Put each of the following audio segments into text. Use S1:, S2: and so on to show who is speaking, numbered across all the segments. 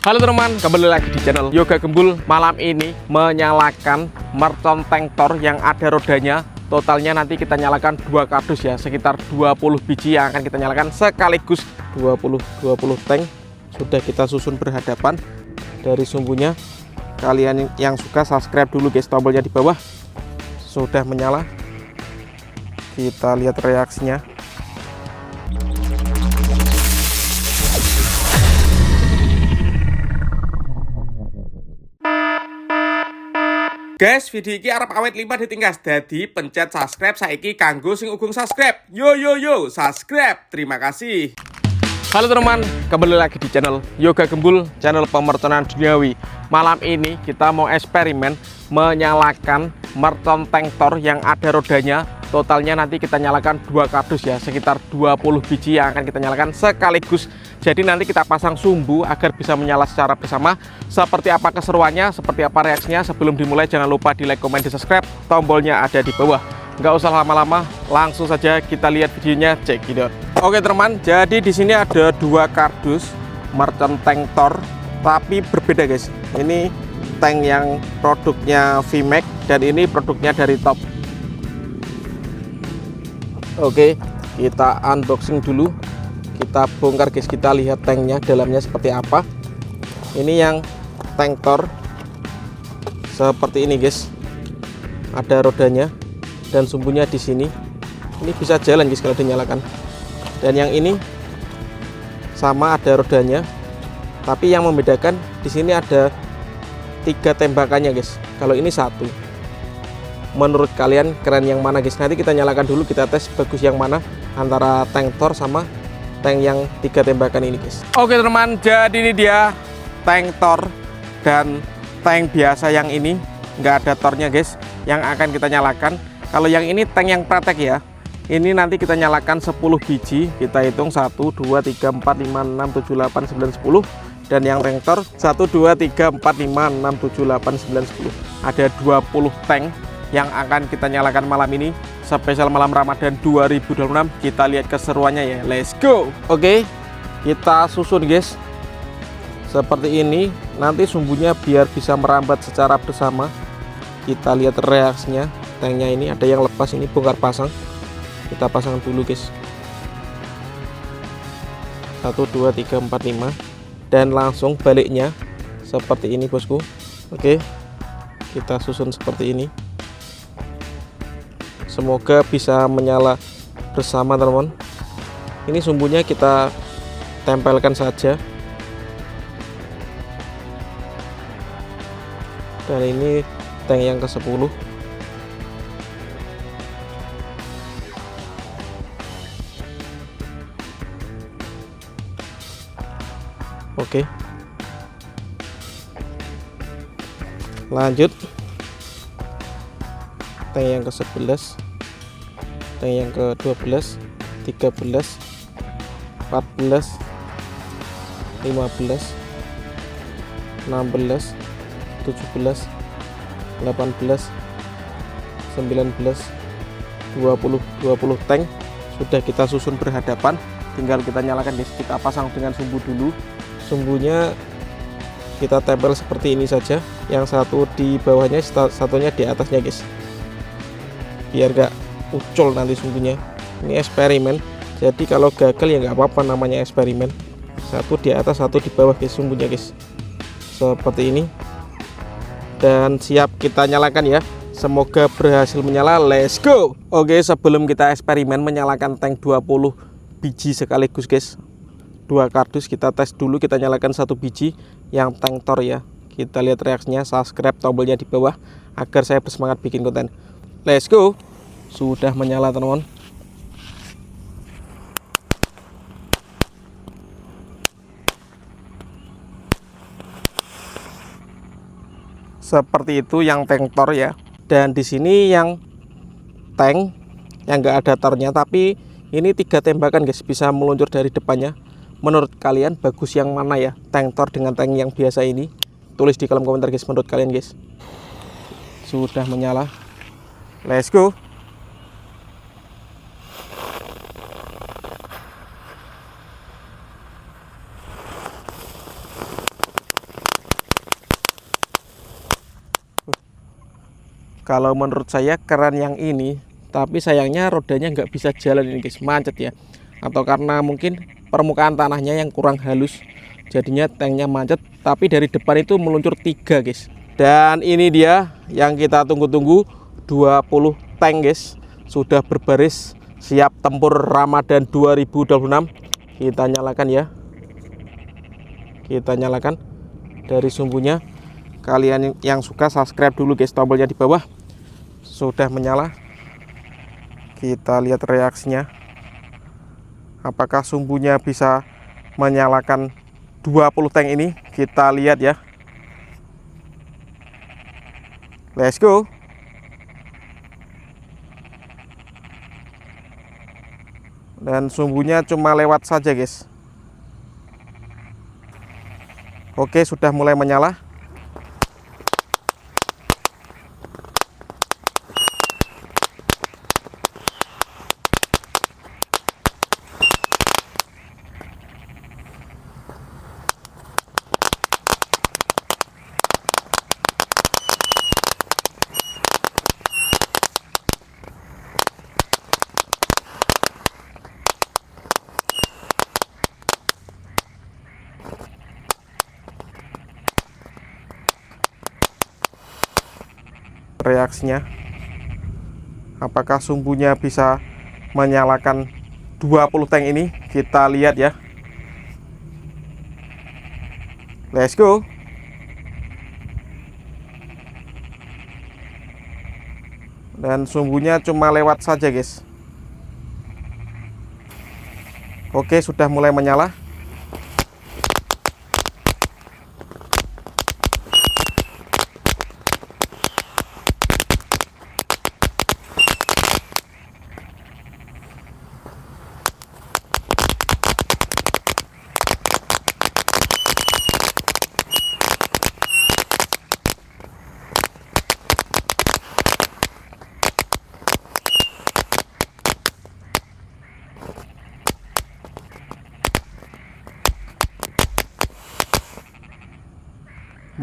S1: Halo teman-teman, kembali lagi di channel Yoga Gembul. Malam ini menyalakan mercon tank Thor yang ada rodanya. Totalnya nanti kita nyalakan 2 kardus ya, sekitar 20 biji yang akan kita nyalakan sekaligus. 20 tank sudah kita susun berhadapan dari sumbunya. Kalian yang suka subscribe dulu guys, tombolnya di bawah. Sudah menyala. Kita lihat reaksinya. Guys, video ini arep awet 5 ditinggas. Jadi pencet subscribe saiki kanggo sing ugung subscribe. Yo subscribe. Terima kasih. Halo teman-teman, kembali lagi di channel Yoga Gembul, channel pemerconan duniawi. Malam ini kita mau eksperimen menyalakan mercon tank Thor yang ada rodanya. Totalnya nanti kita nyalakan 2 kardus ya, sekitar 20 biji yang akan kita nyalakan sekaligus. Jadi nanti kita pasang sumbu agar bisa menyala secara bersama. Seperti apa keseruannya, seperti apa reaksinya, sebelum dimulai jangan lupa di like, komen, di subscribe. Tombolnya ada di bawah. Nggak usah lama-lama, langsung saja kita lihat videonya, check it out. Oke teman, jadi di sini ada 2 kardus mercon tank Thor, tapi berbeda guys. Ini tank yang produknya VMAX dan ini produknya dari Top. Oke, kita unboxing dulu. Kita bongkar guys, kita lihat tanknya dalamnya seperti apa. Ini yang tank Thor seperti ini guys, ada rodanya dan sumbunya di sini. Ini bisa jalan guys kalau dinyalakan. Dan yang ini sama, ada rodanya, tapi yang membedakan di sini ada 3 tembakannya guys. Kalau ini 1. Menurut kalian keren yang mana guys? Nanti kita nyalakan dulu, kita tes bagus yang mana antara tank Thor sama tank yang 3 tembakan ini guys. Oke teman, jadi ini dia tank Thor dan tank biasa yang ini nggak ada Thornya guys, yang akan kita nyalakan. Kalau yang ini tank yang praktek ya, ini nanti kita nyalakan 10 biji. Kita hitung 1 2 3 4 5 6 7 8 9 10. Dan yang tank Thor 1 2 3 4 5 6 7 8 9 10. Ada 20 tank yang akan kita nyalakan malam ini, spesial malam Ramadan 2026. Kita lihat keseruannya ya, let's go. Oke, kita susun guys seperti ini. Nanti sumbunya biar bisa merambat secara bersama. Kita lihat reaksinya. Tanknya ini ada yang lepas, ini bongkar pasang. Kita pasang dulu guys. 1 2 3 4 5. Dan langsung baliknya seperti ini bosku. Oke, kita susun seperti ini. Semoga bisa menyala bersama teman-teman. Ini sumbunya kita tempelkan saja. Dan ini tank yang ke-10. Oke. Lanjut. Tank yang ke-11, tank yang ke-12, 13, 14, 15, 16, 17, 18, 19, 20 tank sudah kita susun berhadapan. Tinggal kita nyalakan guys. Kita pasang dengan sumbu dulu. Sumbunya kita tempel seperti ini saja. Yang satu di bawahnya, satunya di atasnya guys, biar gak ucul nanti sumbunya. Ini eksperimen, jadi kalau gagal ya nggak apa-apa, namanya eksperimen. Satu di atas, satu di bawah guys sumbunya guys, seperti ini. Dan siap kita nyalakan ya, semoga berhasil menyala, let's go. Oke, sebelum kita eksperimen menyalakan tank 20 biji sekaligus guys, 2 kardus, kita tes dulu. Kita nyalakan 1 biji yang tank Thor ya. Kita lihat reaksinya, subscribe, tombolnya di bawah agar saya bersemangat bikin konten. Let's go. Sudah menyala teman-teman. Seperti itu yang tank Thor ya. Dan di sini yang tank yang enggak ada Thornya, tapi ini 3 tembakan guys, bisa meluncur dari depannya. Menurut kalian bagus yang mana ya, tank Thor dengan tank yang biasa ini? Tulis di kolom komentar guys, menurut kalian guys. Sudah menyala. Let's go. Kalau menurut saya keren yang ini, tapi sayangnya rodanya nggak bisa jalan ini guys, macet ya. Atau karena mungkin permukaan tanahnya yang kurang halus, jadinya tanknya macet. Tapi dari depan itu meluncur 3 guys. Dan ini dia yang kita tunggu-tunggu, 20 tank guys, sudah berbaris siap tempur Ramadan 2026. Kita nyalakan ya, kita nyalakan dari sumbunya. Kalian yang suka subscribe dulu guys, tombolnya di bawah. Sudah menyala, kita lihat reaksinya, apakah sumbunya bisa menyalakan 20 tank ini. Kita lihat ya, let's go. Dan sumbunya cuma lewat saja guys. Oke, sudah mulai menyala. Reaksinya, apakah sumbunya bisa menyalakan 20 tank ini. Kita lihat ya, let's go. Dan sumbunya cuma lewat saja guys. Oke, sudah mulai menyala.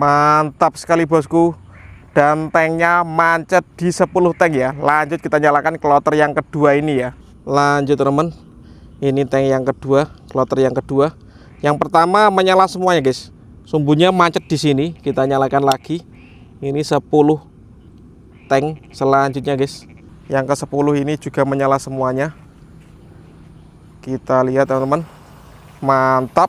S1: Mantap sekali bosku, dan tanknya mancet di 10 tank ya. Lanjut kita nyalakan kloter yang kedua ini ya. Lanjut teman, ini tank yang kedua, kloter yang kedua. Yang pertama menyala semuanya guys, sumbunya mancet di sini. Kita nyalakan lagi, ini 10 tank selanjutnya guys. Yang ke 10 ini juga menyala semuanya. Kita lihat teman-teman, mantap.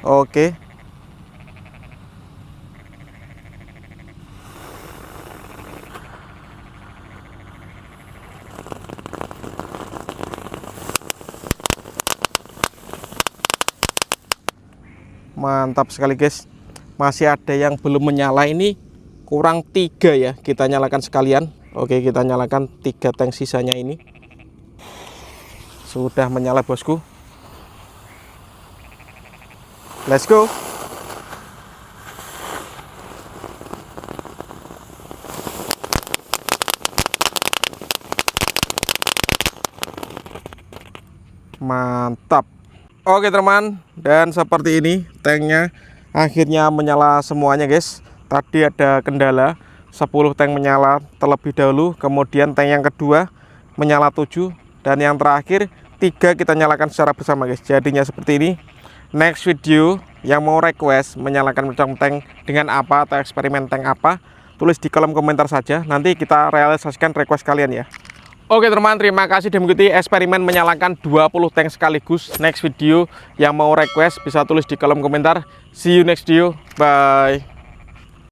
S1: Oke. Mantap sekali guys. Masih ada yang belum menyala, ini kurang 3 ya. Kita nyalakan sekalian. Oke, kita nyalakan 3 tank sisanya ini. Sudah menyala bosku. Let's go. Mantap. Oke teman, dan seperti ini tanknya akhirnya menyala semuanya guys. Tadi ada kendala, 10 tank menyala terlebih dahulu, kemudian tank yang kedua menyala 7, dan yang terakhir 3 kita nyalakan secara bersama guys. Jadinya seperti ini. Next video yang mau request menyalakan mercon tank dengan apa atau eksperimen tank apa, tulis di kolom komentar saja, nanti kita realisasikan request kalian ya. Oke teman, terima kasih sudah mengikuti eksperimen menyalakan 20 tank sekaligus. Next video yang mau request bisa tulis di kolom komentar. See you next video, bye.